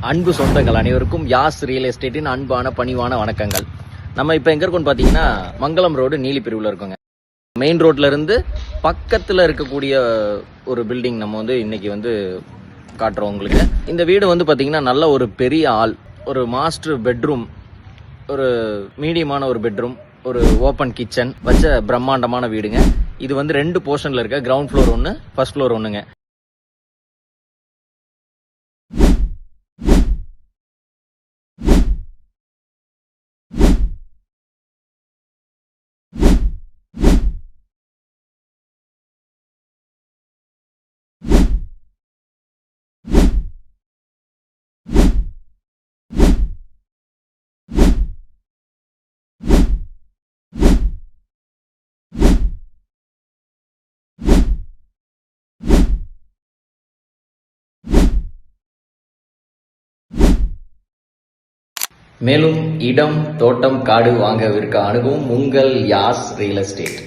அன்பு சொந்தங்கள் அனைவருக்கும் யாஸ் ரியல் எஸ்டேட்டின் அன்பான பணிவான வணக்கங்கள். நம்ம இப்போ எங்கே இருக்கோம்னு பார்த்தீங்கன்னா மங்களம் ரோடு நீலிப்பிரிவில் இருக்கோங்க. மெயின் ரோட்ல இருந்து பக்கத்தில் இருக்கக்கூடிய ஒரு பில்டிங் நம்ம இன்னைக்கு காட்டுறோம் உங்களுக்கு. இந்த வீடு பார்த்தீங்கன்னா நல்ல ஒரு பெரிய ஹால், ஒரு மாஸ்டர் பெட்ரூம், ஒரு மீடியமான ஒரு பெட்ரூம், ஒரு ஓப்பன் கிச்சன் வச்ச பிரம்மாண்டமான வீடுங்க. இது 2 போர்ஷன்ல இருக்க, கிரவுண்ட் ஃப்ளோர் ஒன்று, ஃபர்ஸ்ட் ஃப்ளோர் ஒன்றுங்க. மேலும் இடம், தோட்டம், காடு வாங்க விற்க அணுகவும் உங்கள் யாஸ் ரியல் எஸ்டேட்.